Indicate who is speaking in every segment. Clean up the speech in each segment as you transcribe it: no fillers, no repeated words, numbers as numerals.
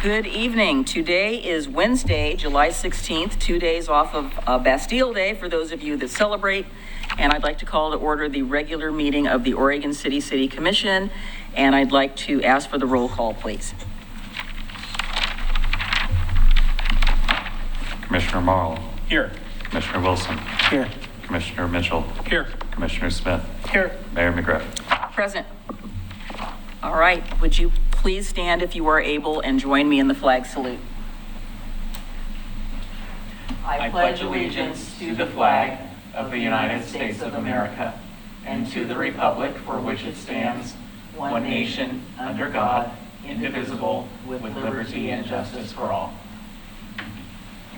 Speaker 1: Good evening. Today is Wednesday, July 16th, 2 days off of Bastille Day for those of you that celebrate. And I'd like to call to order the regular meeting of the Oregon City Commission. And I'd like to ask for the roll call, please.
Speaker 2: Commissioner Marl.
Speaker 3: Here.
Speaker 2: Commissioner Wilson.
Speaker 3: Here.
Speaker 2: Commissioner Mitchell.
Speaker 3: Here.
Speaker 2: Commissioner Smith.
Speaker 3: Here.
Speaker 2: Mayor McGriff.
Speaker 1: Present. All right. Would you please stand if you are able and join me in the flag salute?
Speaker 4: I pledge allegiance to the flag of the United States of America and to the republic for which it stands, one nation, under God, indivisible, with liberty and justice for all.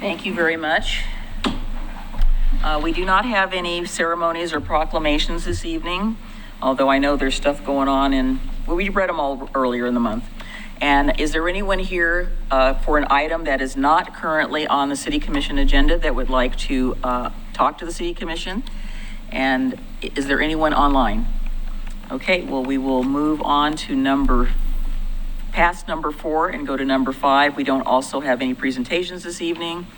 Speaker 1: Thank you very much. We do not have any ceremonies or proclamations this evening, although I know there's stuff going on, and we read them all earlier in the month. And is there anyone here for an item that is not currently on the City Commission agenda that would like to talk to the City Commission? And is there anyone online? Okay, well, we will move on to past number 4 and go to number 5. We don't also have any presentations this evening.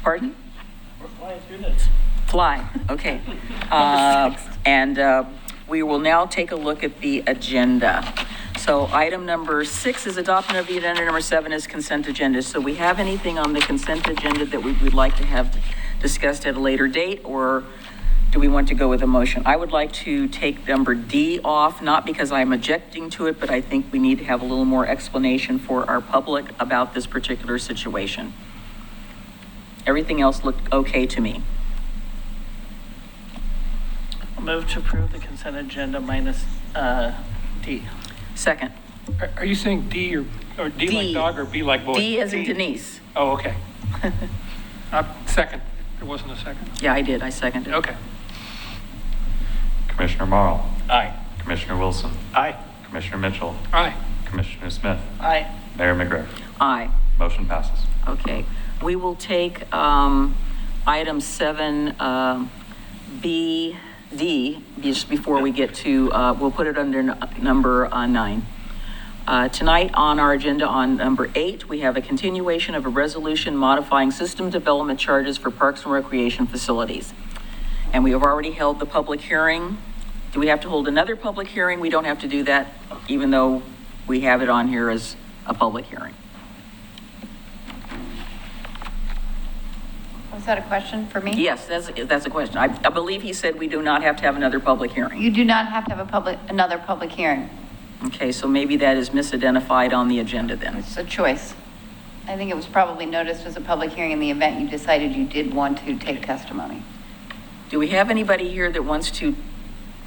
Speaker 1: Pardon?
Speaker 3: We're flying through this.
Speaker 1: Fly, okay. We will now take a look at the agenda. So item number 6 is adoption of the agenda. Number 7 is consent agenda. So we have anything on the consent agenda that we would like to have discussed at a later date, or do we want to go with a motion? I would like to take number D off, not because I'm objecting to it, but I think we need to have a little more explanation for our public about this particular situation. Everything else looked okay to me.
Speaker 3: I'll move to approve the consent agenda minus D.
Speaker 1: Second.
Speaker 3: Are you saying D or D like dog or B like boy?
Speaker 1: D as in Denise.
Speaker 3: Oh, okay. Second. There wasn't a second?
Speaker 1: Yeah, I did. I seconded.
Speaker 3: Okay.
Speaker 2: Commissioner Marl.
Speaker 3: Aye.
Speaker 2: Commissioner Wilson.
Speaker 3: Aye.
Speaker 2: Commissioner Mitchell.
Speaker 3: Aye.
Speaker 2: Commissioner Smith.
Speaker 3: Aye.
Speaker 2: Mayor McGriff.
Speaker 1: Aye.
Speaker 2: Motion passes.
Speaker 1: Okay. We will take item 7B, D, just before we get to, we'll put it under number 9. Tonight on our agenda on number 8, we have a continuation of a resolution modifying system development charges for parks and recreation facilities. And we have already held the public hearing. Do we have to hold another public hearing? We don't have to do that, even though we have it on here as a public hearing.
Speaker 5: Was that a question for me?
Speaker 1: Yes, that's a question. I believe he said we do not have to have another public hearing.
Speaker 5: You do not have to have another public hearing.
Speaker 1: Okay, so maybe that is misidentified on the agenda then.
Speaker 5: It's a choice. I think it was probably noticed as a public hearing in the event you decided you did want to take testimony.
Speaker 1: Do we have anybody here that wants to,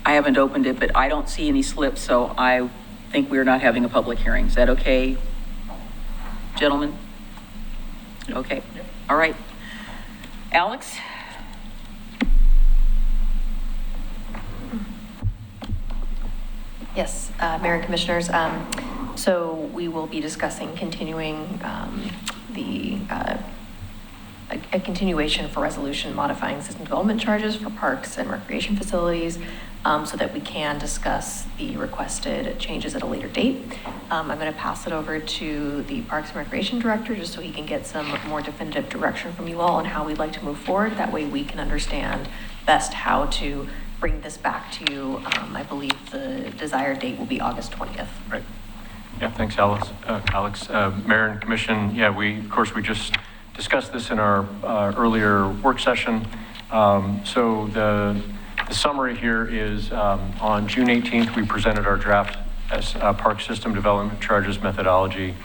Speaker 1: I haven't opened it, but I don't see any slips, so I think we're not having a public hearing. Is that okay, gentlemen? Okay, all right. Alex?
Speaker 6: Yes, Mayor and Commissioners. So we will be discussing continuing a continuation for resolution modifying system development charges for parks and recreation facilities so that we can discuss the requested changes at a later date. I'm going to pass it over to the Parks and Recreation Director just so he can get some more definitive direction from you all on how we'd like to move forward. That way we can understand best how to bring this back to you. I believe the desired date will be August 20th.
Speaker 7: Right. Yeah, thanks, Alex. Mayor and Commission, yeah, we just discussed this in our earlier work session. So the summary here is on June 18th, we presented our draft as park system development charges methodology.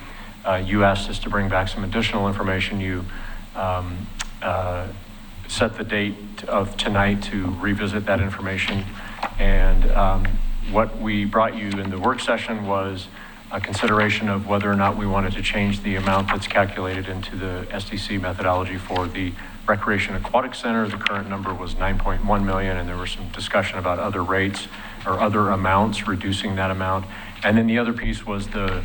Speaker 7: You asked us to bring back some additional information. You set the date of tonight to revisit that information. And what we brought you in the work session was a consideration of whether or not we wanted to change the amount that's calculated into the SDC methodology for the Recreation Aquatic Center. The current number was 9.1 million, and there was some discussion about other rates or other amounts, reducing that amount. And then the other piece was the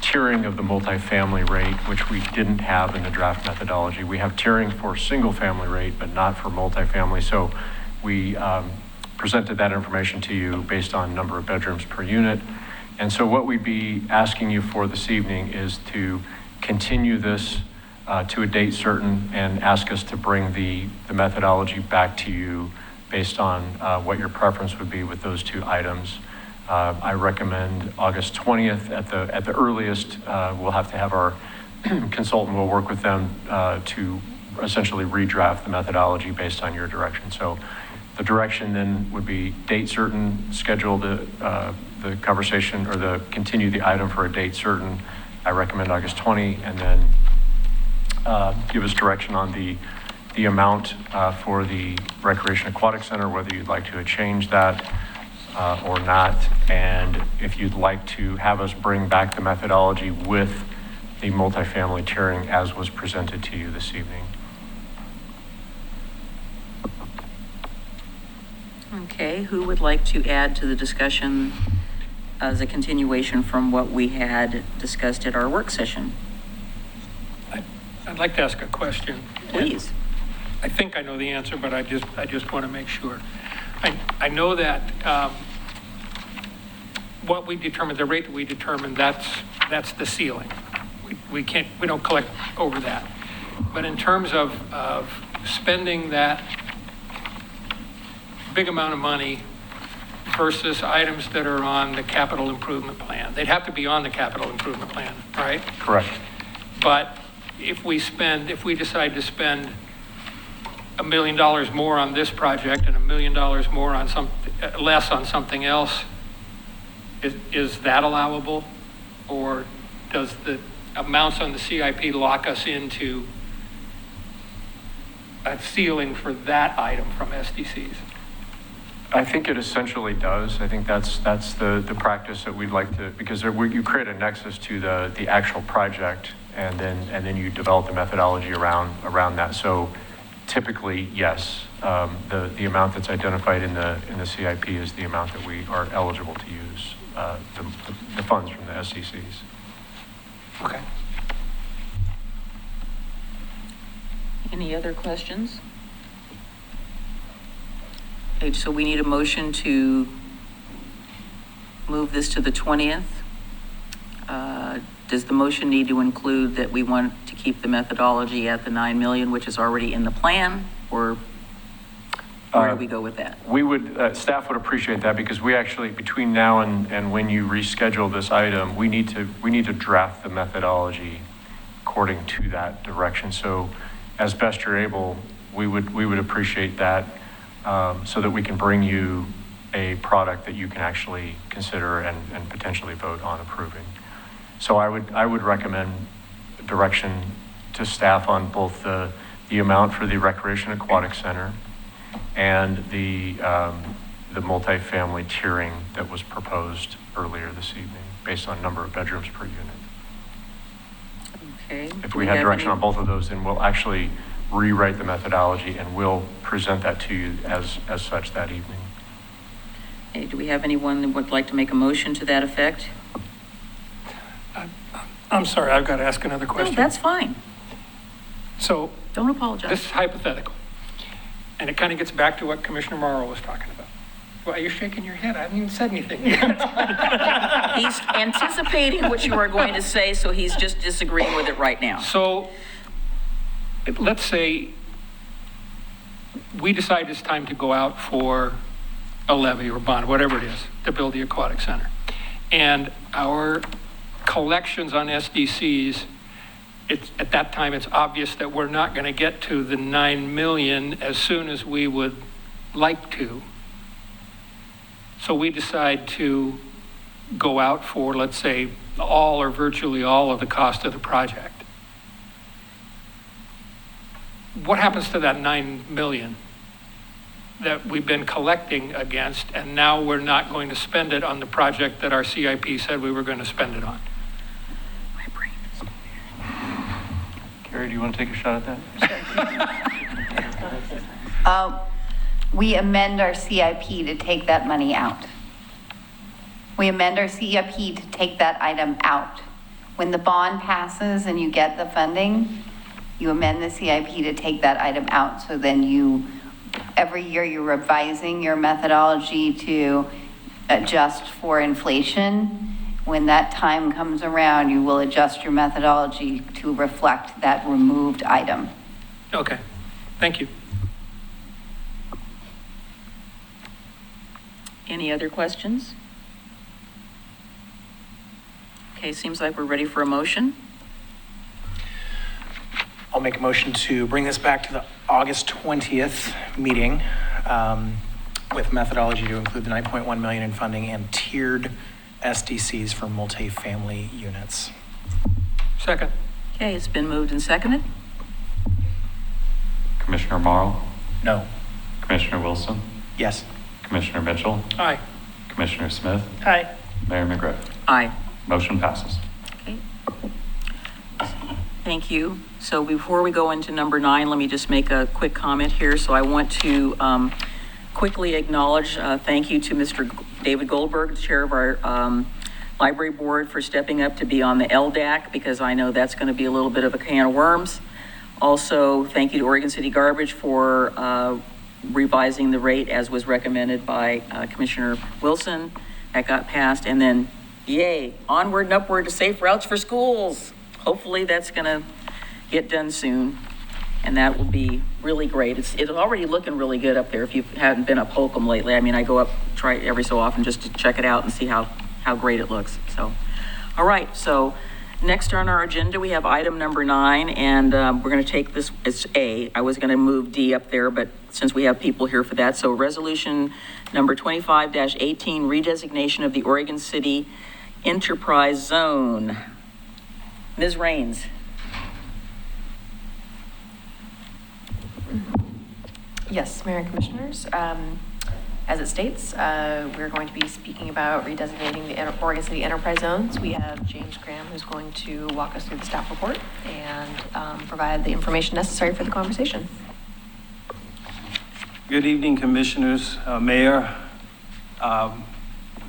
Speaker 7: tiering of the multifamily rate, which we didn't have in the draft methodology. We have tiering for single family rate, but not for multifamily. So we presented that information to you based on number of bedrooms per unit. And so what we'd be asking you for this evening is to continue this to a date certain and ask us to bring the methodology back to you based on what your preference would be with those two items. I recommend August 20th at the earliest. We'll have to have our consultant, we'll work with them to essentially redraft the methodology based on your direction. So the direction then would be date certain, schedule the conversation or continue the item for a date certain. I recommend August 20, and then give us direction on the amount for the Recreation Aquatic Center, whether you'd like to change that or not, and if you'd like to have us bring back the methodology with the multifamily tiering as was presented to you this evening.
Speaker 1: Okay, who would like to add to the discussion as a continuation from what we had discussed at our work session?
Speaker 8: I'd like to ask a question.
Speaker 1: Please.
Speaker 8: I think I know the answer, but I just want to make sure. I know that what we determined, the rate that we determined, that's the ceiling. We don't collect over that. But in terms of spending that big amount of money versus items that are on the capital improvement plan, they'd have to be on the capital improvement plan, right?
Speaker 7: Correct.
Speaker 8: But if we decide to spend $1 million more on this project and $1 million more on less on something else, is that allowable? Or does the amounts on the CIP lock us into a ceiling for that item from SDCs?
Speaker 7: I think it essentially does. I think that's the practice that we'd like to, because you create a nexus to the actual project, and then you develop the methodology around that. So typically, yes, the amount that's identified in the CIP is the amount that we are eligible to use the funds from the SCCs.
Speaker 8: Okay.
Speaker 1: Any other questions? Okay, so we need a motion to move this to the 20th. Does the motion need to include that we want to keep the methodology at the 9 million, which is already in the plan, or where do we go with that?
Speaker 7: We would, staff would appreciate that, because we actually, between now and when you reschedule this item, we need to draft the methodology according to that direction. So as best you're able, we would appreciate that, so that we can bring you a product that you can actually consider and potentially vote on approving. So I would recommend direction to staff on both the amount for the Recreation Aquatic Center and the multifamily tiering that was proposed earlier this evening, based on number of bedrooms per unit.
Speaker 1: Okay.
Speaker 7: If we had direction on both of those, then we'll actually rewrite the methodology and we'll present that to you as such that evening.
Speaker 1: Okay, do we have anyone that would like to make a motion to that effect?
Speaker 8: I'm sorry, I've got to ask another question.
Speaker 1: No, that's fine.
Speaker 8: So
Speaker 1: Don't apologize.
Speaker 8: this is hypothetical, and it kind of gets back to what Commissioner Morrow was talking about. Well, you're shaking your head. I haven't even said anything.
Speaker 1: He's anticipating what you are going to say, so he's just disagreeing with it right now.
Speaker 8: So let's say we decide it's time to go out for a levy or bond, whatever it is, to build the aquatic center. And our collections on SDCs, at that time, it's obvious that we're not going to get to the 9 million as soon as we would like to. So we decide to go out for, let's say, all or virtually all of the cost of the project. What happens to that 9 million that we've been collecting against, and now we're not going to spend it on the project that our CIP said we were going to spend it on?
Speaker 1: My brain is...
Speaker 7: Carrie, do you want to take a shot at that?
Speaker 5: We amend our CIP to take that money out. We amend our CIP to take that item out. When the bond passes and you get the funding, you amend the CIP to take that item out. So then every year you're revising your methodology to adjust for inflation. When that time comes around, you will adjust your methodology to reflect that removed item.
Speaker 8: Okay, thank you.
Speaker 1: Any other questions? Okay, seems like we're ready for a motion.
Speaker 9: I'll make a motion to bring this back to the August 20th meeting with methodology to include the 9.1 million in funding and tiered SDCs for multifamily units.
Speaker 8: Second.
Speaker 1: Okay, it's been moved and seconded.
Speaker 2: Commissioner Morrow,
Speaker 9: No.
Speaker 2: Commissioner Wilson,
Speaker 9: Yes.
Speaker 2: Commissioner Mitchell,
Speaker 8: Aye.
Speaker 2: Commissioner Smith,
Speaker 3: Aye.
Speaker 2: Mayor McGriff.
Speaker 1: Aye.
Speaker 2: Motion passes.
Speaker 1: Okay. Thank you. So before we go into number 9, let me just make a quick comment here. So I want to quickly acknowledge, thank you to Mr. David Goldberg, the chair of our library board, for stepping up to be on the LDAC, because I know that's going to be a little bit of a can of worms. Also, thank you to Oregon City Garbage for revising the rate as was recommended by Commissioner Wilson. That got passed. And then, yay, onward and upward to safe routes for schools. Hopefully that's going to get done soon. And that will be really great. It's already looking really good up there. If you haven't been up Holcomb lately, I mean, I go up, try every so often just to check it out and see how great it looks. So, all right. So next on our agenda, we have item number 9, and we're going to take this as A. I was going to move D up there, but since we have people here for that. So resolution number 25-18, redesignation of the Oregon City Enterprise Zone. Ms. Raines.
Speaker 6: Yes, Mayor and Commissioners. As it states, we're going to be speaking about redesignating the Oregon City Enterprise Zones. We have James Graham, who's going to walk us through the staff report and provide the information necessary for the conversation.
Speaker 10: Good evening, Commissioners, Mayor,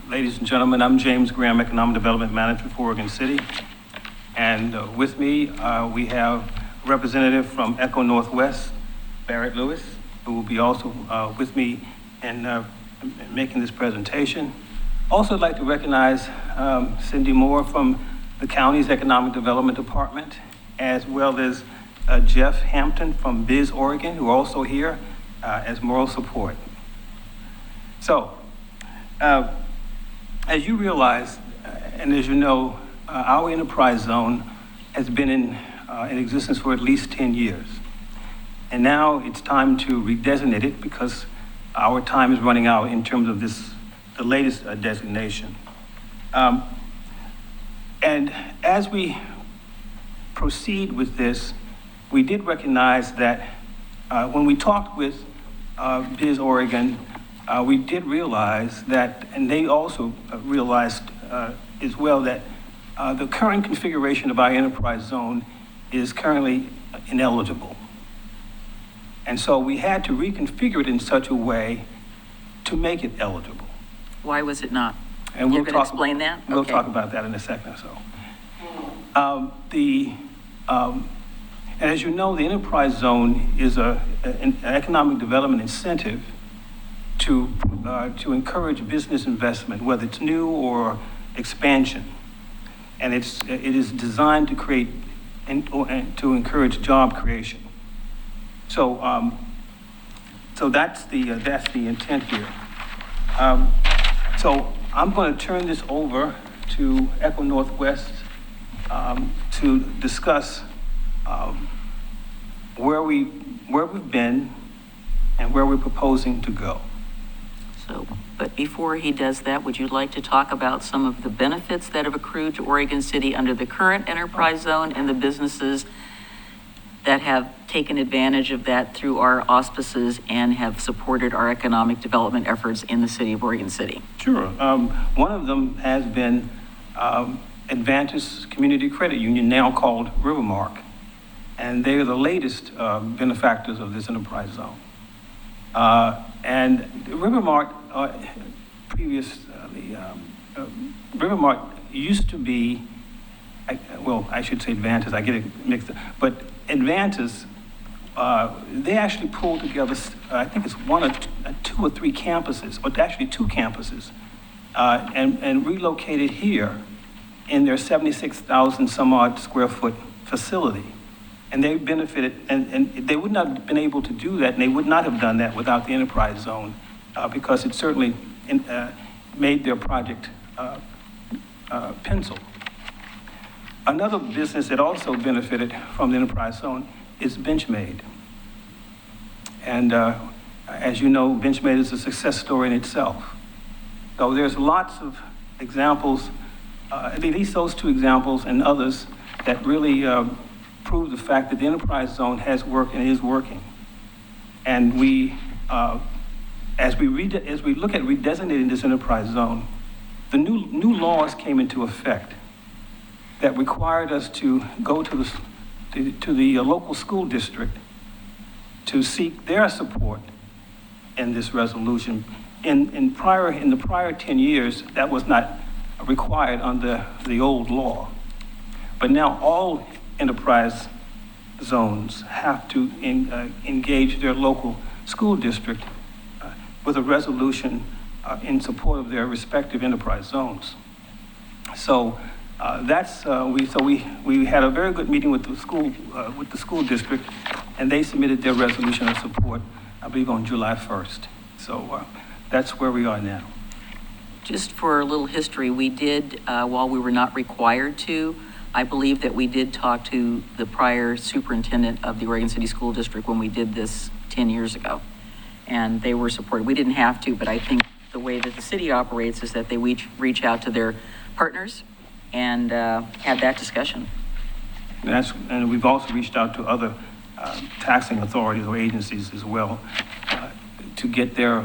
Speaker 10: ladies and gentlemen. I'm James Graham, Economic Development Manager for Oregon City. And with me, we have a representative from Echo Northwest, Barrett Lewis, who will be also with me in making this presentation. Also, I'd like to recognize Cindy Moore from the county's Economic Development Department, as well as Jeff Hampton from Biz Oregon, who are also here as moral support. So, as you realize, and as you know, our enterprise zone has been in existence for at least 10 years. And now it's time to redesignate it because our time is running out in terms of the latest designation. And as we proceed with this, we did recognize that when we talked with Biz Oregon, we did realize that, and they also realized as well, that the current configuration of our enterprise zone is currently ineligible. And so we had to reconfigure it in such a way to make it eligible.
Speaker 1: Why was it not?
Speaker 10: And we'll
Speaker 1: You're going to explain that?
Speaker 10: We'll
Speaker 1: Okay.
Speaker 10: talk about that in a second or so. And as you know, the enterprise zone is an economic development incentive to encourage business investment, whether it's new or expansion. And it is designed to create and to encourage job creation. So that's the intent here. So I'm going to turn this over to Echo Northwest to discuss where we've been and where we're proposing to go.
Speaker 1: So, but before he does that, would you like to talk about some of the benefits that have accrued to Oregon City under the current enterprise zone and the businesses that have taken advantage of that through our auspices and have supported our economic development efforts in the city of Oregon City?
Speaker 10: Sure. One of them has been Advantage Community Credit Union, now called Rivermark. And they are the latest benefactors of this enterprise zone. And Rivermark, Rivermark used to be, I should say Advantage, I get it mixed up, but Advantage, they actually pulled together, I think it's two or three campuses, or actually 2 campuses, and relocated here in their 76,000 some odd square foot facility. And they benefited, and they would not have been able to do that, and they would not have done that without the enterprise zone, because it certainly made their project pencil. Another business that also benefited from the enterprise zone is Benchmade. And as you know, Benchmade is a success story in itself. So there's lots of examples, at least those two examples and others that really prove the fact that the enterprise zone has worked and is working. And we, as we look at redesignating this enterprise zone, the new laws came into effect that required us to go to the local school district to seek their support in this resolution. In the prior 10 years, that was not required under the old law. But now all enterprise zones have to engage their local school district with a resolution in support of their respective enterprise zones. So we had a very good meeting with the school district, and they submitted their resolution of support, I believe, on July 1st. So that's where we are now.
Speaker 1: Just for a little history, we did, while we were not required to, I believe that we did talk to the prior superintendent of the Oregon City School District when we did this 10 years ago. And they were supported. We didn't have to, but I think the way that the city operates is that they reach out to their partners and have that discussion.
Speaker 10: And we've also reached out to other taxing authorities or agencies as well to get their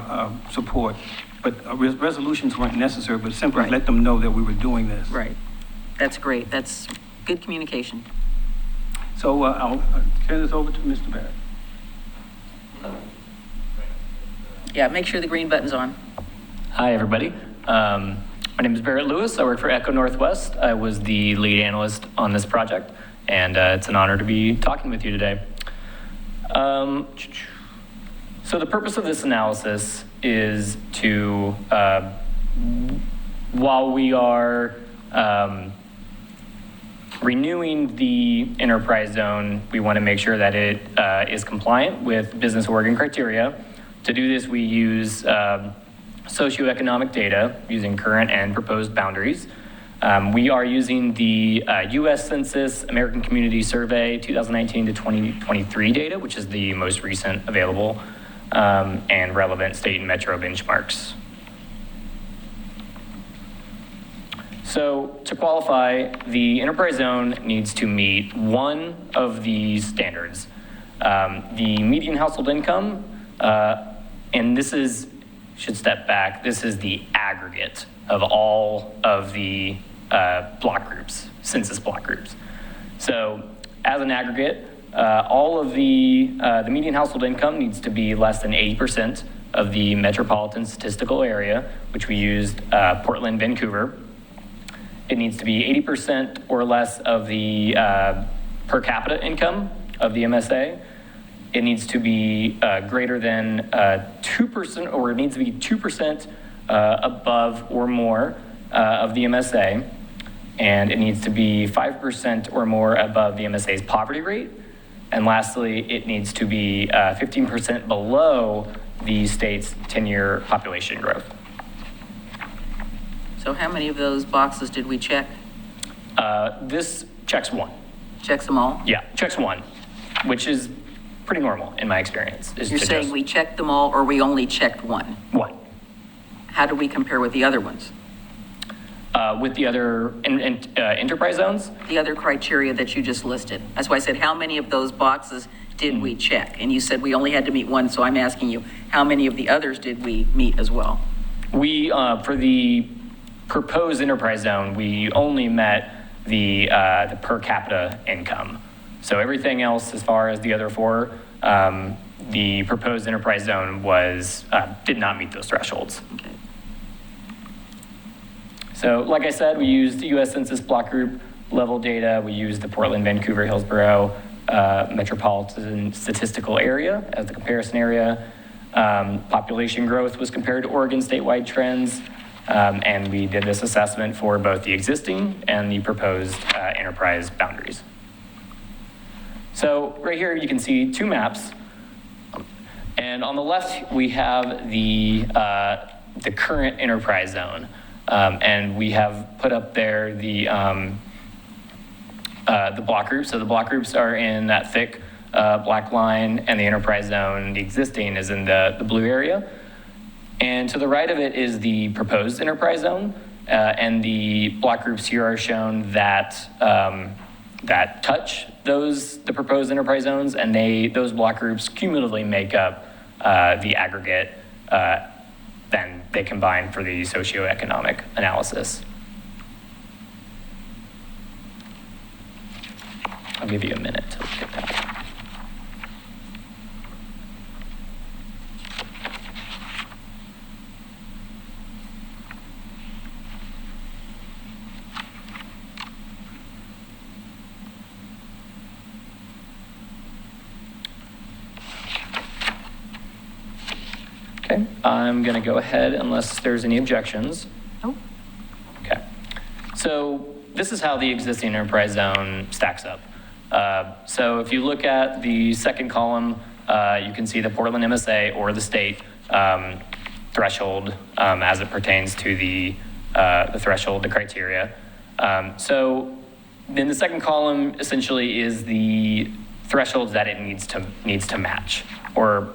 Speaker 10: support. But resolutions weren't necessary, but simply let them know that we were doing this.
Speaker 1: Right. That's great. That's good communication.
Speaker 10: So I'll turn this over to Mr. Barrett.
Speaker 1: Yeah, make sure the green button's on.
Speaker 11: Hi, everybody. My name is Barrett Lewis. I work for Echo Northwest. I was the lead analyst on this project, and it's an honor to be talking with you today. So the purpose of this analysis is to, while we are renewing the enterprise zone, we want to make sure that it is compliant with Business Oregon criteria. To do this, we use socioeconomic data using current and proposed boundaries. We are using the U.S. Census American Community Survey 2019 to 2023 data, which is the most recent available and relevant state and metro benchmarks. So to qualify, the enterprise zone needs to meet one of these standards. The median household income, and this is, should step back, this is the aggregate of all of the block groups, census block groups. So as an aggregate, all of the median household income needs to be less than 80% of the metropolitan statistical area, which we used Portland, Vancouver. It needs to be 80% or less of the per capita income of the MSA. It needs to be greater than 2%, or it needs to be 2% above or more of the MSA. And it needs to be 5% or more above the MSA's poverty rate. And lastly, it needs to be 15% below the state's 10-year population growth.
Speaker 1: So how many of those boxes did we check?
Speaker 11: This checks one.
Speaker 1: Checks them all?
Speaker 11: Yeah, checks one, which is pretty normal in my experience.
Speaker 1: You're saying we checked them all, or we only checked one?
Speaker 11: One.
Speaker 1: How do we compare with the other ones?
Speaker 11: With the other enterprise zones?
Speaker 1: The other criteria that you just listed. That's why I said, how many of those boxes did we check? And you said we only had to meet one, so I'm asking you, how many of the others did we meet as well?
Speaker 11: We, for the proposed enterprise zone, we only met the per capita income. So everything else, as far as the other four, the proposed enterprise zone was did not meet those thresholds.
Speaker 1: Okay.
Speaker 11: So like I said, we used the U.S. Census block group level data. We used the Portland, Vancouver, Hillsborough metropolitan statistical area as the comparison area. Population growth was compared to Oregon statewide trends. And we did this assessment for both the existing and the proposed enterprise boundaries. So right here, you can see two maps. And on the left, we have the current enterprise zone. And we have put up there the block groups. So the block groups are in that thick black line, and the enterprise zone, the existing, is in the blue area. And to the right of it is the proposed enterprise zone. And the block groups here are shown that touch the proposed enterprise zones, and those block groups cumulatively make up the aggregate, then they combine for the socioeconomic analysis. I'll give you a minute to look at that. Okay, I'm going to go ahead unless there's any objections.
Speaker 5: Nope.
Speaker 11: Okay, so this is how the existing enterprise zone stacks up. So if you look at the second column, you can see the Portland MSA or the state threshold as it pertains to the threshold, the criteria. So then the second column essentially is the thresholds that it needs to match, or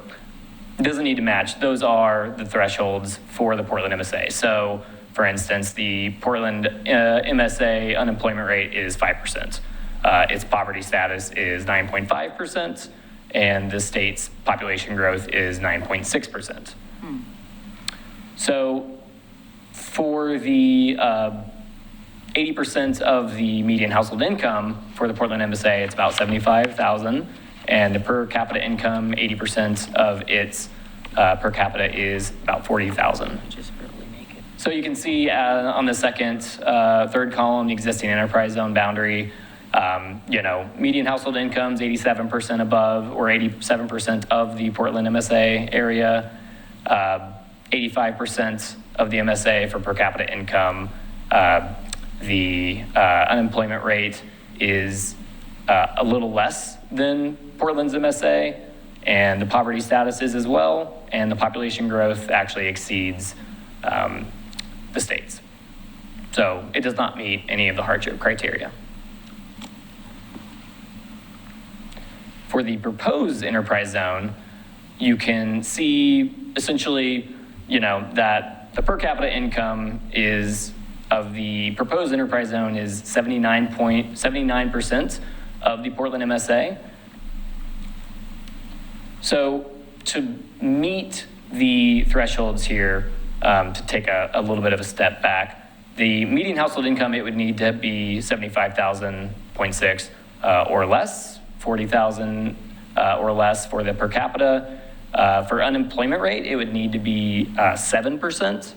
Speaker 11: doesn't need to match. Those are the thresholds for the Portland MSA. So for instance, the Portland MSA unemployment rate is 5%. Its poverty status is 9.5%, and the state's population growth is 9.6%. So for the 80% of the median household income for the Portland MSA, it's about $75,000, and the per capita income, 80% of its per capita is about $40,000.
Speaker 1: Just barely make it.
Speaker 11: So you can see on the third column, the existing enterprise zone boundary, median household incomes 87% above or 87% of the Portland MSA area, 85% of the MSA for per capita income. The unemployment rate is a little less than Portland's MSA, and the poverty status is as well, and the population growth actually exceeds the state's. So it does not meet any of the hardship criteria. For the proposed enterprise zone, you can see essentially, that the per capita income of the proposed enterprise zone is 79% of the Portland MSA. So to meet the thresholds here, to take a little bit of a step back, the median household income, it would need to be 75,000.6 or less, 40,000 or less for the per capita. For unemployment rate, it would need to be 7%.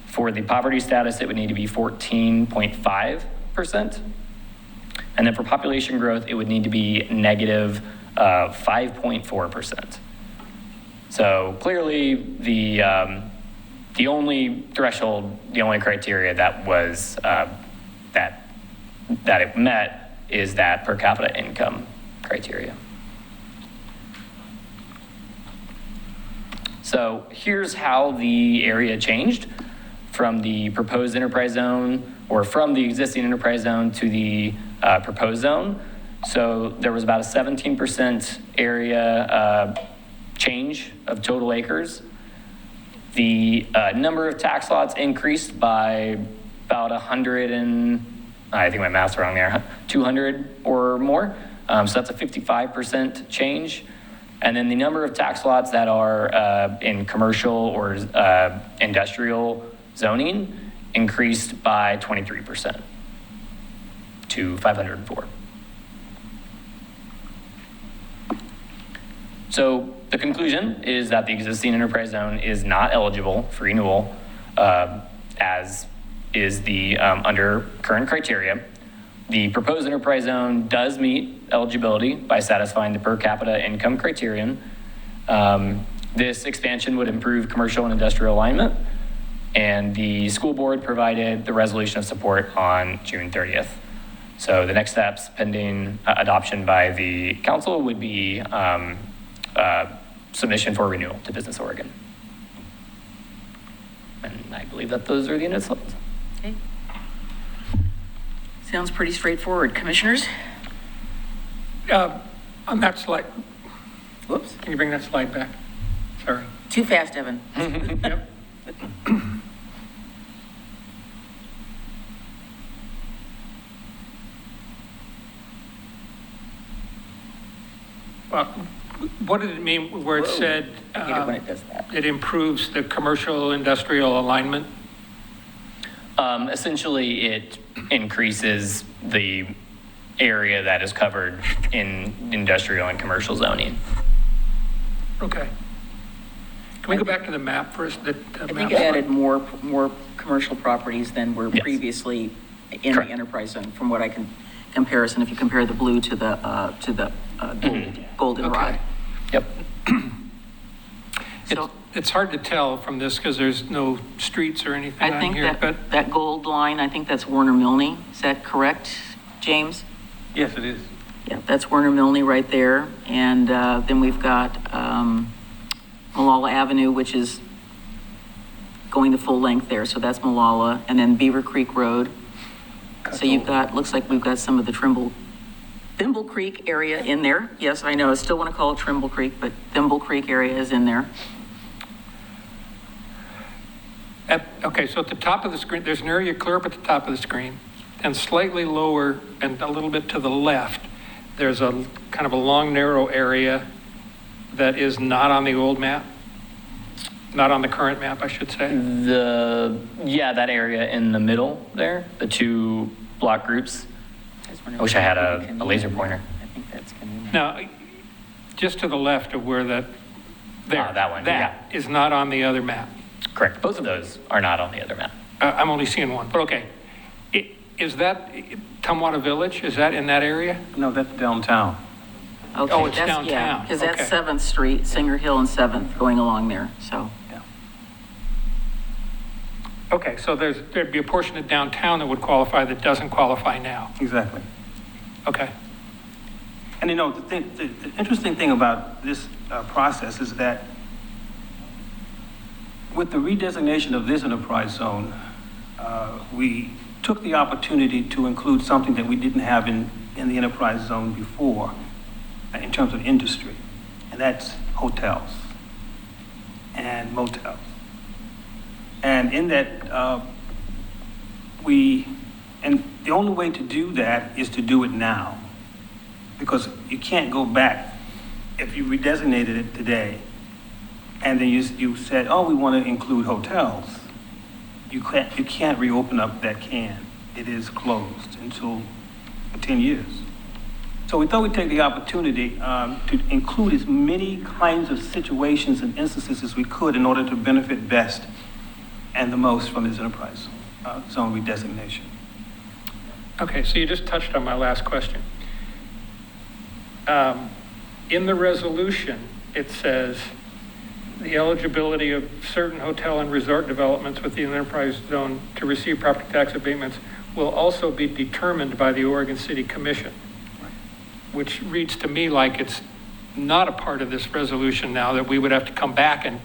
Speaker 11: For the poverty status, it would need to be 14.5%. And then for population growth, it would need to be negative 5.4%. So clearly, the only threshold, the only criteria that was that it met is that per capita income criteria. So here's how the area changed from the proposed enterprise zone, or from the existing enterprise zone to the proposed zone. So there was about a 17% area change of total acres. The number of tax lots increased by about 100 and, I think my math's wrong there, 200 or more. So that's a 55% change. And then the number of tax lots that are in commercial or industrial zoning increased by 23% to 504. So the conclusion is that the existing enterprise zone is not eligible for renewal, as is the under current criteria. The proposed enterprise zone does meet eligibility by satisfying the per capita income criterion. This expansion would improve commercial and industrial alignment, and the school board provided the resolution of support on June 30th. So the next steps pending adoption by the council would be submission for renewal to Business Oregon. And I believe that those are the end of the slides.
Speaker 1: Okay. Sounds pretty straightforward. Commissioners?
Speaker 8: On that slide,
Speaker 1: Whoops.
Speaker 8: can you bring that slide back? Sorry.
Speaker 1: Too fast, Evan.
Speaker 8: Yep. Well, what did it mean where it
Speaker 1: Whoa.
Speaker 8: said
Speaker 1: I hate it when it does that.
Speaker 8: it improves the commercial industrial alignment?
Speaker 11: Essentially, it increases the area that is covered in industrial and commercial zoning.
Speaker 8: Okay. Can we go back to the map first?
Speaker 1: I think it added more commercial properties than were
Speaker 11: Yes.
Speaker 1: previously in
Speaker 11: Correct.
Speaker 1: the enterprise zone, from what I can comparison, if you compare the blue to the goldenrod.
Speaker 11: Yep.
Speaker 1: So
Speaker 8: It's hard to tell from this because there's no streets or anything
Speaker 1: I
Speaker 8: on
Speaker 1: think
Speaker 8: here, but
Speaker 1: that gold line, I think that's Warner Milne. Is that correct, James?
Speaker 10: Yes, it is.
Speaker 1: Yeah, that's Warner Milne right there. And then we've got Malala Avenue, which is going the full length there. So that's Malala. And then Beaver Creek Road. So you've got, looks like we've got some of the Thimble Creek area in there. Yes, I know, I still want to call it Trimble Creek, but Thimble Creek area is in there.
Speaker 8: okay, so at the top of the screen, there's an area clear up at the top of the screen, and slightly lower and a little bit to the left, there's a kind of a long, narrow area that is not on the old map, not on the current map, I should say.
Speaker 11: Yeah, that area in the middle there, the two block groups. I wish I had a laser pointer.
Speaker 1: I think that's Canadian.
Speaker 8: Now, just to the left of where that, there.
Speaker 11: That one,
Speaker 8: That is not on the other map.
Speaker 11: Correct. Both of those are not on the other map.
Speaker 8: I'm only seeing one, but okay. Is that Tumwater Village? Is that in that area?
Speaker 10: No, that's downtown.
Speaker 1: Okay,
Speaker 8: Oh, it's
Speaker 1: that's- Yeah,
Speaker 8: downtown.
Speaker 1: because that's
Speaker 8: Okay.
Speaker 1: 7th Street, Singer Hill and 7th going along there, so.
Speaker 8: Okay, so there'd be a portion of downtown that would qualify that doesn't qualify now.
Speaker 10: Exactly.
Speaker 8: Okay.
Speaker 10: And the interesting thing about this process is that with the redesignation of this enterprise zone, we took the opportunity to include something that we didn't have in the enterprise zone before in terms of industry, and that's hotels and motels. And in that, and the only way to do that is to do it now, because you can't go back. If you redesignated it today, and then you said, oh, we want to include hotels, you can't reopen up that can. It is closed until 10 years. So we thought we'd take the opportunity to include as many kinds of situations and instances as we could in order to benefit best and the most from this enterprise zone redesignation.
Speaker 8: Okay, so you just touched on my last question. In the resolution, it says the eligibility of certain hotel and resort developments within the enterprise zone to receive property tax abatements will also be determined by the Oregon City Commission, which reads to me like it's not a part of this resolution now, that we would have to come back and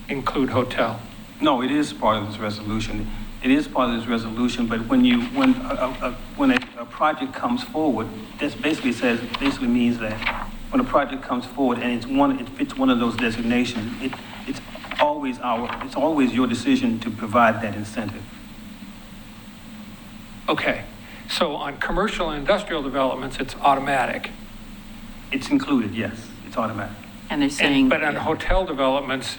Speaker 8: include hotel.
Speaker 10: No, it is part of this resolution. It is part of this resolution, but when a project comes forward, this basically means that when a project comes forward and it fits one of those designations, it's always your decision to provide that incentive.
Speaker 8: Okay, so on commercial and industrial developments, it's automatic.
Speaker 10: It's included, yes, it's automatic.
Speaker 1: And they're saying.
Speaker 8: But on hotel developments,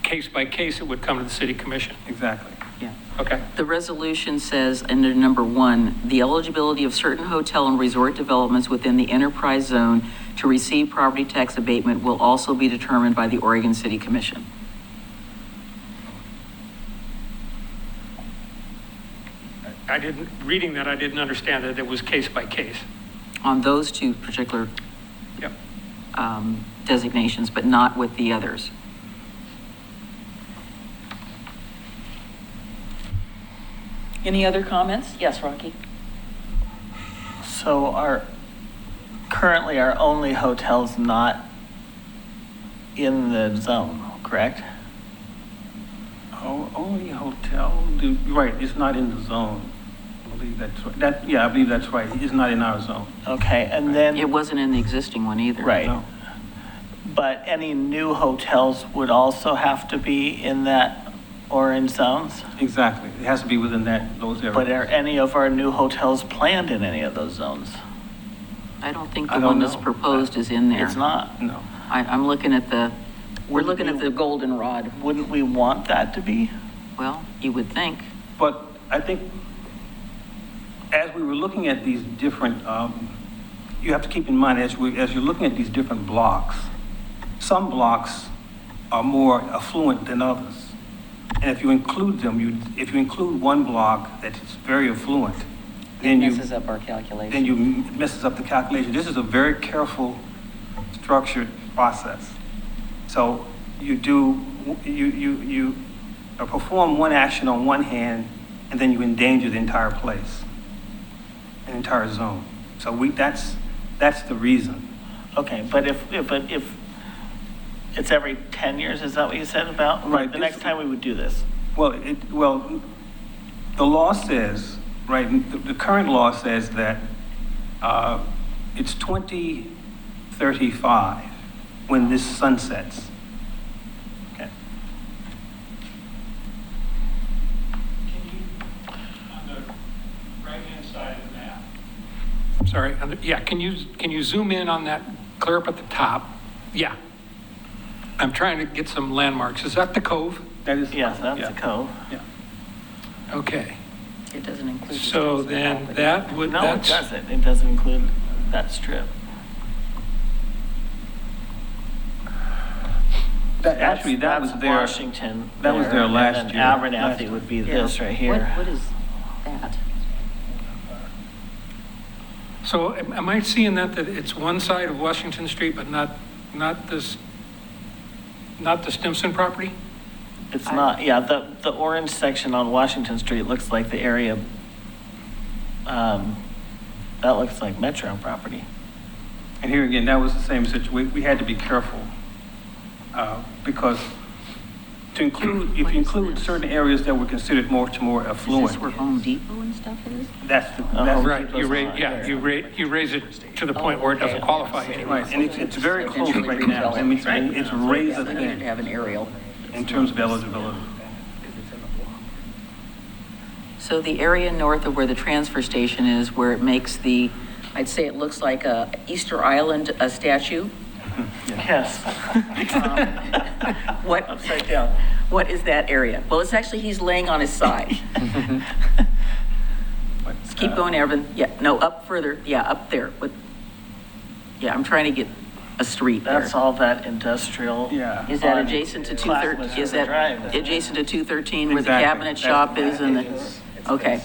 Speaker 8: case by case, it would come to the city commission.
Speaker 10: Exactly.
Speaker 1: Yeah.
Speaker 8: Okay.
Speaker 1: The resolution says, under number 1, the eligibility of certain hotel and resort developments within the enterprise zone to receive property tax abatement will also be determined by the Oregon City Commission.
Speaker 8: Reading that, I didn't understand that it was case by case.
Speaker 1: On those two particular
Speaker 8: Yep.
Speaker 1: designations, but not with the others. Any other comments? Yes, Rocky?
Speaker 3: So currently our only hotel's not in the zone, correct?
Speaker 10: Oh, only hotel, right, it's not in the zone. I believe that's right. I believe that's right. It's not in our zone.
Speaker 3: Okay, and then.
Speaker 1: It wasn't in the existing one either.
Speaker 3: Right.
Speaker 10: No.
Speaker 3: But any new hotels would also have to be in that orange zones?
Speaker 10: Exactly. It has to be within those areas.
Speaker 3: But are any of our new hotels planned in any of those zones?
Speaker 1: I don't think
Speaker 10: I
Speaker 1: the
Speaker 10: don't
Speaker 1: one that's
Speaker 10: know.
Speaker 1: proposed is in there.
Speaker 3: It's not.
Speaker 10: No.
Speaker 1: I'm looking at we're
Speaker 3: Wouldn't
Speaker 1: looking at
Speaker 3: we-
Speaker 1: the goldenrod.
Speaker 3: Wouldn't we want that to be?
Speaker 1: Well, you would think.
Speaker 10: But I think as we were looking at these different, you have to keep in mind as you're looking at these different blocks, some blocks are more affluent than others. And if you include them, if you include one block that is very affluent,
Speaker 1: It messes up our calculation.
Speaker 10: then you messes up the calculation. This is a very careful, structured process. So you perform one action on one hand, and then you endanger the entire place, an entire zone. So that's the reason.
Speaker 3: Okay, but if it's every 10 years, is that what you said about?
Speaker 10: Right,
Speaker 3: The
Speaker 10: this-
Speaker 3: next time we would do this?
Speaker 10: Well, the law says, right, the current law says that it's 2035 when this sunsets.
Speaker 3: Okay.
Speaker 8: On the right-hand side of the map. Sorry, can you zoom in on that, clear up at the top? Yeah. I'm trying to get some landmarks. Is that the cove?
Speaker 10: That is.
Speaker 3: Yes, that's
Speaker 10: yeah.
Speaker 3: the cove.
Speaker 10: Yeah.
Speaker 8: Okay.
Speaker 1: It doesn't include. the
Speaker 8: So
Speaker 1: Stimson
Speaker 8: then
Speaker 1: property.
Speaker 8: that would,
Speaker 3: No, it
Speaker 8: that's,
Speaker 3: doesn't. It doesn't include that strip.
Speaker 10: Actually, that was
Speaker 3: That's
Speaker 10: there.
Speaker 3: Washington.
Speaker 10: that was there last
Speaker 3: and then
Speaker 10: year.
Speaker 3: Abernathy would be this right here.
Speaker 1: What is that?
Speaker 8: so am I seeing that it's one side of Washington Street, but not the Stimson property?
Speaker 3: It's not, yeah, the orange section on Washington Street looks like the area, that looks like Metro property.
Speaker 10: And here again, that was the same situation. We had to be careful because if you include certain areas that were considered more
Speaker 1: Is
Speaker 10: affluent,
Speaker 1: this where Home Depot and stuff is?
Speaker 10: that's
Speaker 8: Right, you raise it to the point where it doesn't qualify anymore.
Speaker 10: right, and it's very close right now. I mean, it's razor
Speaker 1: They needed to
Speaker 10: thin
Speaker 1: have an aerial.
Speaker 10: in terms of eligibility.
Speaker 1: So the area north of where the transfer station is, where it makes I'd say it looks like a Easter Island statue.
Speaker 3: Yes.
Speaker 1: What?
Speaker 3: Upside down.
Speaker 1: What is that area? Well, it's actually, he's laying on his side. Let's keep going, Evan. Yeah, no, up further. Yeah, up there. Yeah, I'm trying to get a street there.
Speaker 3: That's all that industrial.
Speaker 10: Yeah.
Speaker 1: Is that
Speaker 3: on
Speaker 1: adjacent to
Speaker 3: Clackamas
Speaker 1: 213? Is
Speaker 3: River
Speaker 1: that
Speaker 3: Drive.
Speaker 1: adjacent to 213 where the
Speaker 10: Exactly.
Speaker 1: cabinet shop is and the, okay,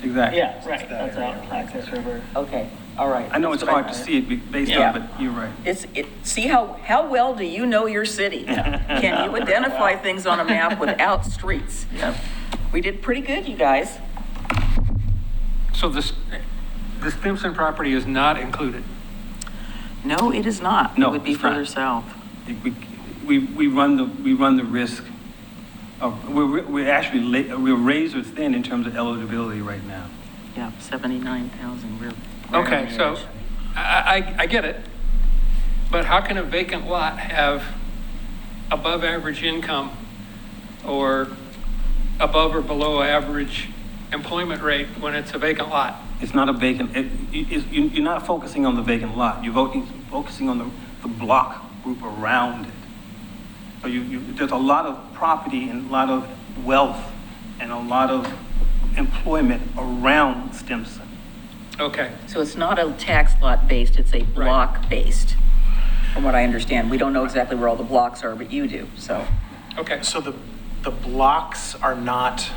Speaker 10: Exactly.
Speaker 3: Yeah, right, that's out Clackamas River.
Speaker 1: okay, all right.
Speaker 10: I know it's
Speaker 1: That's what
Speaker 10: hard to see it based
Speaker 1: Yeah.
Speaker 10: on, but you're right.
Speaker 1: See how well do you know your city? Can you identify things on a map without streets?
Speaker 3: Yep.
Speaker 1: We did pretty good, you guys.
Speaker 8: So the Stimson property is not included.
Speaker 1: No, it is not.
Speaker 10: No,
Speaker 1: It would be
Speaker 10: it's not.
Speaker 1: further south.
Speaker 10: We run the risk of, we're razor thin in terms of eligibility right now.
Speaker 1: Yeah, 79,000. We're right
Speaker 8: Okay,
Speaker 1: on the
Speaker 8: so
Speaker 1: edge.
Speaker 8: I get it, but how can a vacant lot have above average income or above or below average employment rate when it's a vacant lot?
Speaker 10: It's not a vacant, you're not focusing on the vacant lot, you're focusing on the block group around it. So there's a lot of property and a lot of wealth and a lot of employment around Stimson.
Speaker 8: Okay,
Speaker 1: So it's not a tax lot based, it's a block based, from what I understand. We don't know exactly where all the blocks are, but you do, so.
Speaker 8: okay.
Speaker 9: So the blocks are not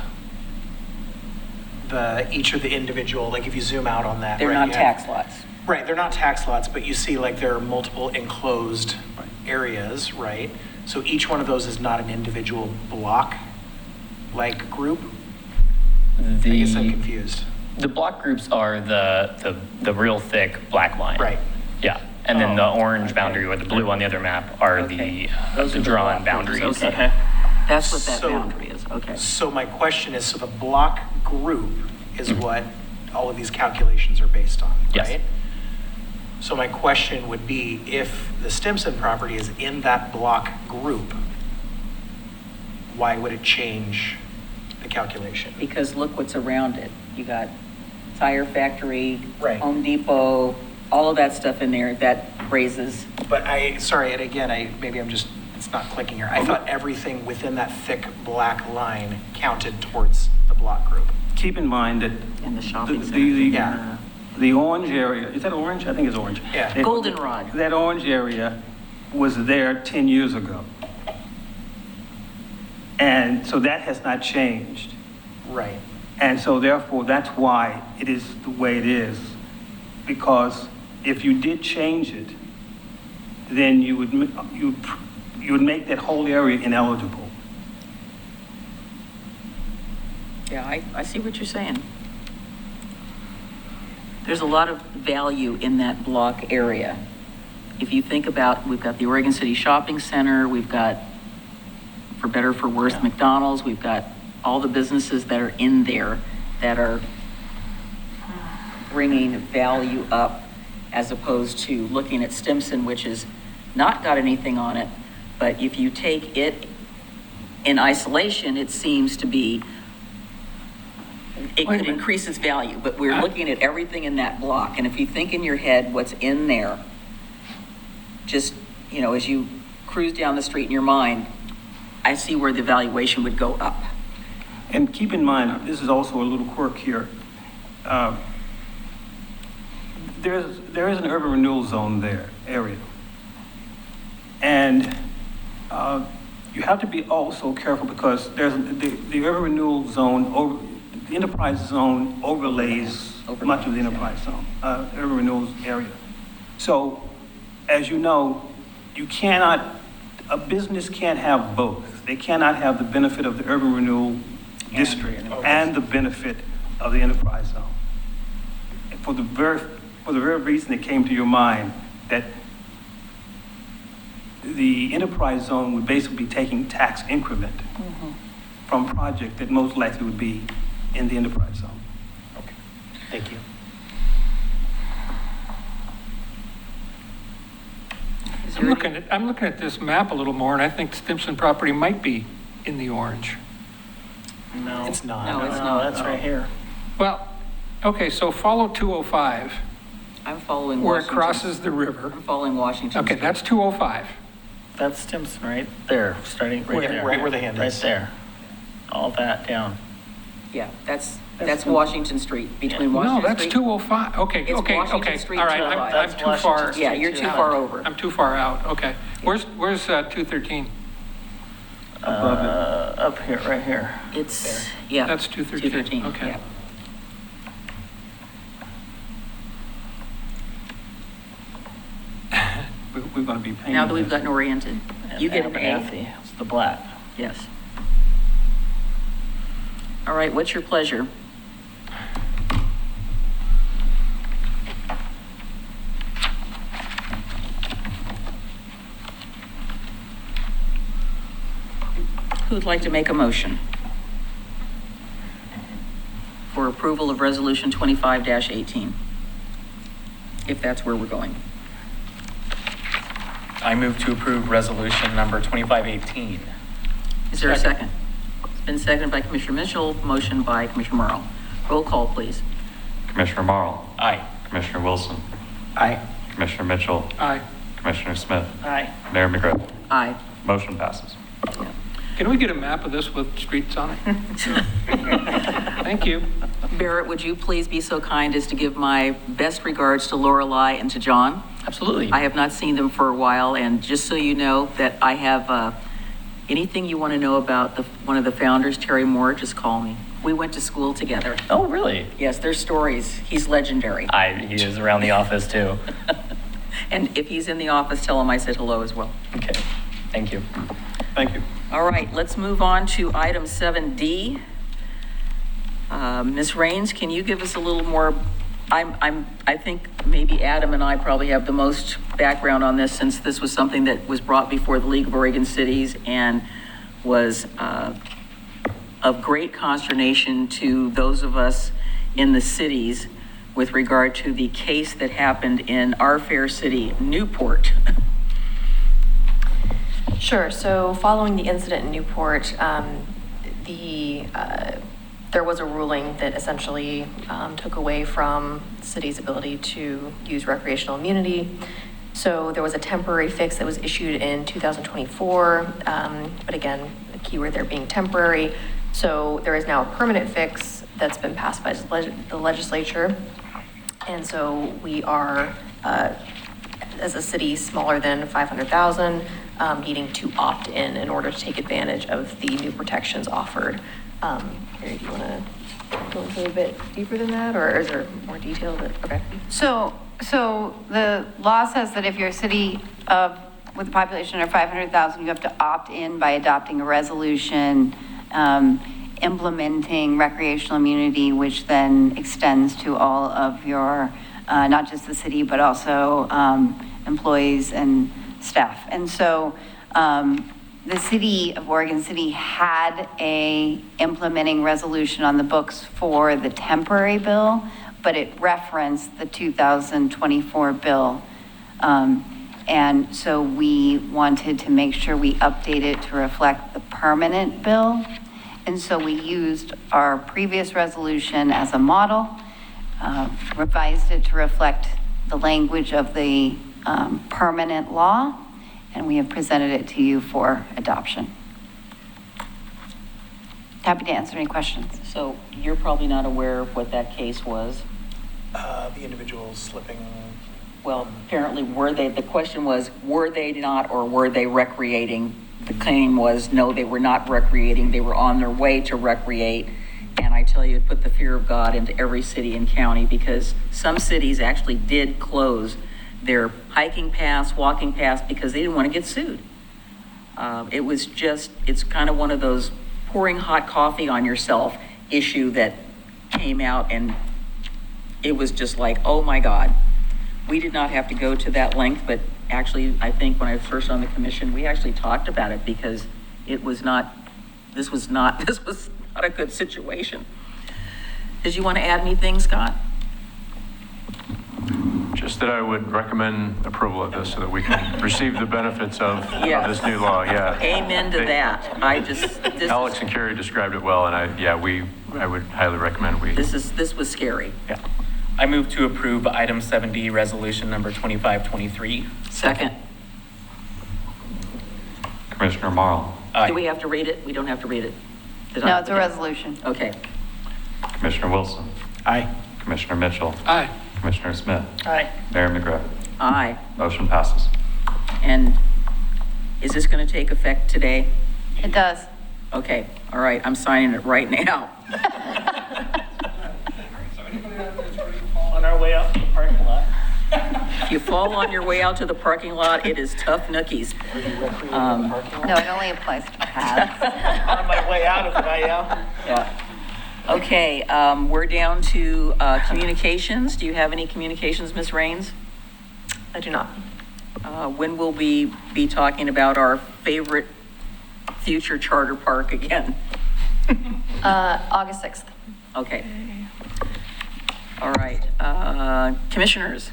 Speaker 9: each of the individual, like if you zoom out on that.
Speaker 1: They're
Speaker 9: right,
Speaker 1: not
Speaker 9: you have-
Speaker 1: tax lots.
Speaker 9: Right, they're not tax lots, but you see like there are multiple enclosed areas, right? So each one of those is not an individual block, like group. I guess I'm
Speaker 11: The,
Speaker 9: confused.
Speaker 11: the block groups are the real thick black line.
Speaker 9: Right.
Speaker 11: Yeah, and then the
Speaker 9: Oh,
Speaker 11: orange
Speaker 9: okay.
Speaker 11: boundary or the blue on the other map are
Speaker 1: Okay.
Speaker 11: the
Speaker 1: are
Speaker 11: drawn
Speaker 1: block groups.
Speaker 11: boundaries.
Speaker 1: Okay. That's what that
Speaker 9: So-
Speaker 1: boundary is, okay.
Speaker 9: So my question is, so the block group is what all of these calculations are based on,
Speaker 11: Yes.
Speaker 9: right? So my question would be, if the Stimson property is in that block group, why would it change the calculation?
Speaker 1: Because look what's around it. You got tire factory,
Speaker 9: Right.
Speaker 1: Home Depot, all of that stuff in there that raises.
Speaker 9: But sorry, and again, maybe I'm just, it's not clicking here. I thought everything within that thick black line counted towards the block group.
Speaker 10: Keep in mind that
Speaker 1: In the shopping center.
Speaker 9: Yeah.
Speaker 10: the orange area, is that orange? I think it's orange.
Speaker 9: Yeah.
Speaker 1: Goldenrod.
Speaker 10: That orange area was there 10 years ago. And so that has not changed.
Speaker 9: Right.
Speaker 10: And so therefore, that's why it is the way it is. Because if you did change it, then you would make that whole area ineligible.
Speaker 1: Yeah, I see what you're saying. There's a lot of value in that block area. If you think about, we've got the Oregon City Shopping Center, we've got, for better or for worse, McDonald's, we've got all the businesses that are in there that are bringing value up as opposed to looking at Stimson, which has not got anything on it. But if you take it in isolation, it seems to be, it
Speaker 8: Wait a
Speaker 1: could
Speaker 8: minute.
Speaker 1: increase its value, but we're looking at everything in that block. And if you think in your head what's in there, just, as you cruise down the street in your mind, I see where the valuation would go up.
Speaker 10: And keep in mind, this is also a little quirk here. There is an urban renewal zone there, area. And you have to be also careful because there's the urban renewal zone, the enterprise zone overlays much of the enterprise zone, urban renewal area. So, as you know, a business can't have both. They cannot have the benefit of the urban renewal district and the benefit of the enterprise zone. For the very reason that came to your mind, that the enterprise zone would basically be taking tax increment from project that most likely would be in the enterprise zone.
Speaker 9: Okay. Thank you.
Speaker 8: I'm looking at this map a little more, and I think Stimson property might be in the orange.
Speaker 3: No.
Speaker 9: It's not.
Speaker 1: No, it's
Speaker 3: No,
Speaker 1: not.
Speaker 3: that's right here.
Speaker 8: Well, okay, so follow 205,
Speaker 1: I'm following
Speaker 8: where it
Speaker 1: Washington.
Speaker 8: crosses the river.
Speaker 1: I'm following Washington.
Speaker 8: Okay,
Speaker 1: Street.
Speaker 8: that's 205.
Speaker 3: That's Stimson right there, starting right
Speaker 8: Where?
Speaker 3: there.
Speaker 9: Right where the hand
Speaker 3: Right
Speaker 9: is.
Speaker 3: there. All that down.
Speaker 1: Yeah, that's Washington Street, between
Speaker 8: No,
Speaker 1: Washington
Speaker 8: that's
Speaker 1: Street.
Speaker 8: 205. Okay,
Speaker 1: It's
Speaker 8: okay,
Speaker 1: Washington
Speaker 8: okay.
Speaker 1: Street
Speaker 8: All right,
Speaker 1: to the
Speaker 8: I'm
Speaker 1: right.
Speaker 8: I'm
Speaker 3: That's
Speaker 8: too far.
Speaker 3: Washington
Speaker 1: Yeah, you're too far over.
Speaker 8: I'm too far out, okay. Where's 213?
Speaker 10: Above it.
Speaker 3: Up here, right here.
Speaker 1: It's, yeah.
Speaker 8: That's 213, okay.
Speaker 1: yeah.
Speaker 10: We're going to be paying.
Speaker 1: Now that we've gotten oriented, you get an A.
Speaker 3: Abernathy, it's the black.
Speaker 1: Yes. All right, what's your pleasure? Who'd like to make a motion for approval of Resolution 25-18? If that's where we're going.
Speaker 4: I move to approve resolution number 2518.
Speaker 1: Is there a second? It's been seconded by Commissioner Mitchell, motion by Commissioner Morrow. Roll call, please.
Speaker 2: Commissioner Marl,
Speaker 4: Aye.
Speaker 2: Commissioner Wilson,
Speaker 9: Aye.
Speaker 2: Commissioner Mitchell,
Speaker 8: Aye.
Speaker 2: Commissioner Smith,
Speaker 3: Aye.
Speaker 2: Mayor McGriff.
Speaker 1: Aye.
Speaker 2: Motion passes.
Speaker 8: Can we get a map of this with streets on it? Thank you.
Speaker 1: Barrett, would you please be so kind as to give my best regards to Lorelei and to John?
Speaker 11: Absolutely.
Speaker 1: I have not seen them for a while, and just so you know that I have, anything you want to know about one of the founders, Terry Moore, just call me. We went to school together.
Speaker 11: Oh, really?
Speaker 1: Yes, their stories. He's legendary.
Speaker 11: He is around the office too.
Speaker 1: And if he's in the office, tell him I said hello as well.
Speaker 11: Okay, thank you.
Speaker 10: Thank you.
Speaker 1: All right, let's move on to item 7D. Ms. Raines, can you give us a little more, I think maybe Adam and I probably have the most background on this, since this was something that was brought before the League of Oregon Cities and was of great consternation to those of us in the cities with regard to the case that happened in our fair city, Newport.
Speaker 6: Sure. So following the incident in Newport, there was a ruling that essentially took away from the city's ability to use recreational immunity. So there was a temporary fix that was issued in 2024, but again, the keyword there being temporary. So there is now a permanent fix that's been passed by the legislature. And so we are, as a city smaller than 500,000, needing to opt in order to take advantage of the new protections offered. Mary, do you want to go into a bit deeper than that, or is there more detail that, okay?
Speaker 5: So the law says that if you're a city with a population of 500,000, you have to opt in by adopting a resolution implementing recreational immunity, which then extends to all of your, not just the city, but also employees and staff. And so the city of Oregon City had a implementing resolution on the books for the temporary bill, but it referenced the 2024 bill. And so we wanted to make sure we update it to reflect the permanent bill. And so we used our previous resolution as a model, revised it to reflect the language of the permanent law, and we have presented it to you for adoption. Happy to answer any questions.
Speaker 1: So you're probably not aware of what that case was.
Speaker 9: The individual slipping.
Speaker 1: Well, apparently the question was, were they not, or were they recreating? The claim was, no, they were not recreating. They were on their way to recreate. And I tell you, it put the fear of God into every city and county, because some cities actually did close their hiking paths, walking paths, because they didn't want to get sued. It's kind of one of those pouring hot coffee on yourself issue that came out, and it was just like, oh my God. We did not have to go to that length, but actually, I think when I was first on the commission, we actually talked about it, because this was not a good situation. Did you want to add anything, Scott?
Speaker 7: Just that I would recommend approval of this so that we can receive the benefits of this new law, yeah.
Speaker 1: Amen to that.
Speaker 7: Alex and Carrie described it well, and I would highly recommend
Speaker 1: this was scary.
Speaker 4: Yeah. I move to approve item 7D, resolution number 2523.
Speaker 1: Second.
Speaker 2: Commissioner Marl,
Speaker 1: Do we have to read it? We don't have to read it.
Speaker 5: No, it's a resolution.
Speaker 1: Okay.
Speaker 2: Commissioner Wilson,
Speaker 9: Aye.
Speaker 2: Commissioner Mitchell,
Speaker 8: Aye.
Speaker 2: Commissioner Smith,
Speaker 3: Aye.
Speaker 2: Mayor McGrath.
Speaker 1: Aye.
Speaker 2: Motion passes.
Speaker 1: And is this going to take effect today?
Speaker 5: It does.
Speaker 1: Okay. All right. I'm signing it right now.
Speaker 3: On our way out to the parking lot.
Speaker 1: If you fall on your way out to the parking lot, it is tough nookies.
Speaker 5: No, it only applies to paths.
Speaker 3: On my way out, if I am.
Speaker 1: Yeah. Okay, we're down to communications. Do you have any communications, Ms. Raines?
Speaker 6: I do not.
Speaker 1: When will we be talking about our favorite future charter park again?
Speaker 6: August 6th.
Speaker 1: Okay. All right. Commissioners?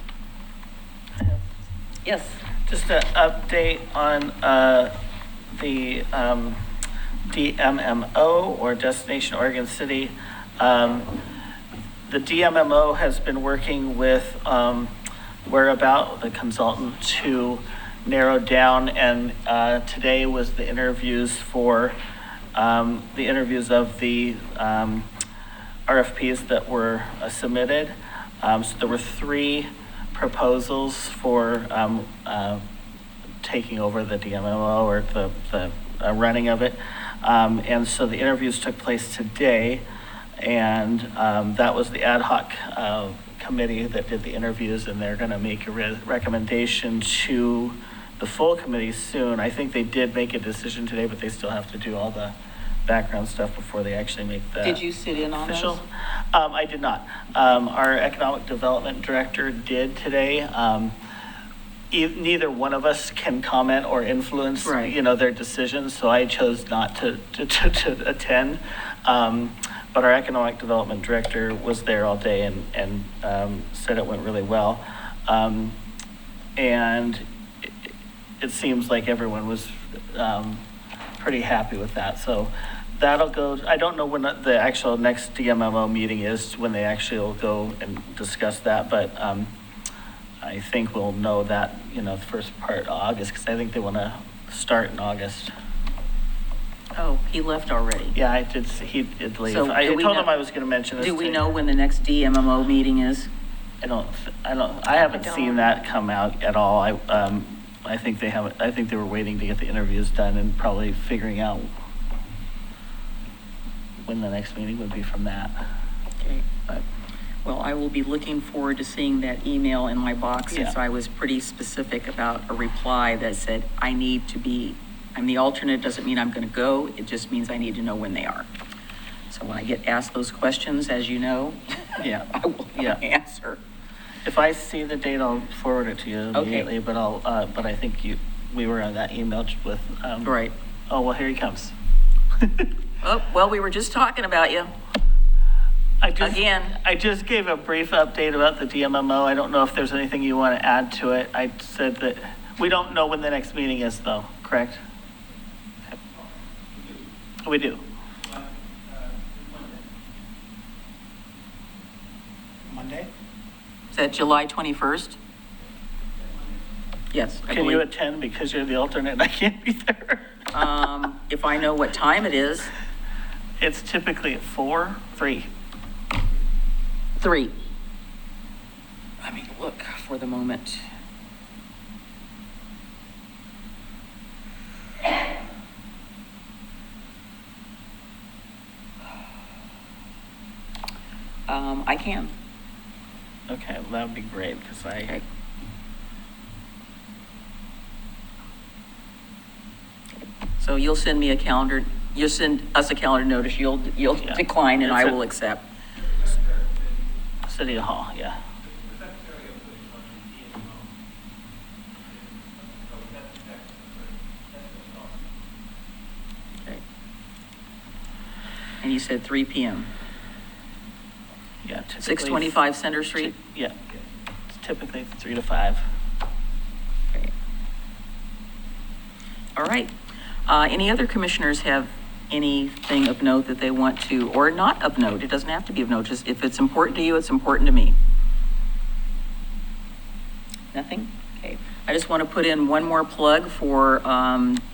Speaker 1: Yes.
Speaker 3: Just an update on the DMMO, or Destination Oregon City. The DMMO has been working with Whereabout, the consultant, to narrow down, and today was the interviews for the interviews of the RFPs that were submitted. So there were 3 proposals for taking over the DMMO, or the running of it. And so the interviews took place today, and that was the ad hoc committee that did the interviews, and they're going to make a recommendation to the full committee soon. I think they did make a decision today, but they still have to do all the background stuff before they actually make the.
Speaker 1: Did you sit in on
Speaker 3: official.
Speaker 1: those?
Speaker 3: I did not. Our economic development director did today. Neither one of us can comment or influence,
Speaker 1: Right.
Speaker 3: their decisions, so I chose not to attend. But our economic development director was there all day and said it went really well. And it seems like everyone was pretty happy with that. So that'll go, I don't know when the actual next DMMO meeting is, when they actually will go and discuss that, but I think we'll know that, the first part of August, because I think they want to start in August.
Speaker 1: Oh, he left already.
Speaker 3: Yeah, he did leave.
Speaker 1: So
Speaker 3: I
Speaker 1: do we
Speaker 3: told
Speaker 1: know-
Speaker 3: him I was going to mention this.
Speaker 1: Do we
Speaker 3: to-
Speaker 1: know when the next DMMO meeting is?
Speaker 3: I haven't seen that come out at all. I think they were waiting to get the interviews done and probably figuring out when the next meeting would be from that.
Speaker 1: Okay.
Speaker 3: But
Speaker 1: Well, I will be looking forward to seeing that email in my box, since
Speaker 3: Yeah.
Speaker 1: I was pretty specific about a reply that said, I'm the alternate, doesn't mean I'm going to go, it just means I need to know when they are. So when I get asked those questions, as you know,
Speaker 3: Yeah.
Speaker 1: I will
Speaker 3: Yeah.
Speaker 1: answer.
Speaker 3: if I see the date, I'll forward it to you immediately, but but I think we were on that email with,
Speaker 1: Right.
Speaker 3: oh, well, here he comes.
Speaker 1: Oh, well, we were just talking about you. Again.
Speaker 3: I just gave a brief update about the DMMO. I don't know if there's anything you want to add to it. I said that we don't know when the next meeting is, though, correct? We do.
Speaker 9: Monday?
Speaker 1: Is that July 21st? Yes, I
Speaker 3: Can you
Speaker 1: believe.
Speaker 3: attend because you're the alternate and I can't be there?
Speaker 1: If I know what time it is,
Speaker 3: It's typically at 4, 3.
Speaker 1: 3. Let me look for the moment. I can.
Speaker 3: Okay, well, that would be great because
Speaker 1: Okay. So you'll send me a calendar, you'll send us a calendar notice, you'll
Speaker 3: Yeah.
Speaker 1: decline and I
Speaker 3: It's a-
Speaker 1: will accept.
Speaker 3: City Hall, yeah.
Speaker 1: Okay. And you said 3 PM.
Speaker 3: Yeah. typically-
Speaker 1: 625 Center Street?
Speaker 3: Yeah. It's typically 3 to 5.
Speaker 1: Okay. All right. Any other commissioners have anything of note that they want to, or not of note? It doesn't have to be of note, just if it's important to you, it's important to me. Nothing? Okay. I just want to put in one more plug for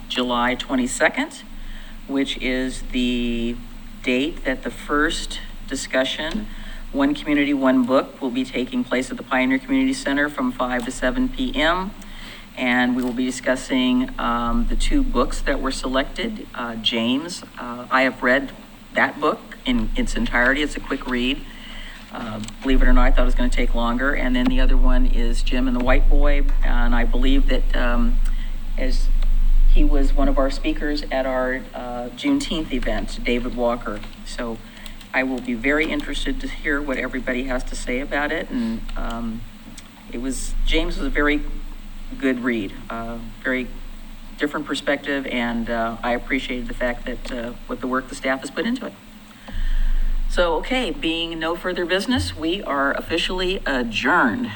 Speaker 1: July 22nd, which is the date that the first discussion, One Community, One Book, will be taking place at the Pioneer Community Center from 5 to 7 p.m. And we will be discussing the 2 books that were selected. James, I have read that book in its entirety. It's a quick read. Believe it or not, I thought it was going to take longer. And then the other one is Jim and the White Boy. And I believe that as he was one of our speakers at our Juneteenth event, David Walker. So I will be very interested to hear what everybody has to say about it. And James was a very good read, very different perspective, and I appreciated the fact that what the work the staff has put into it. So, okay, being no further business, we are officially adjourned.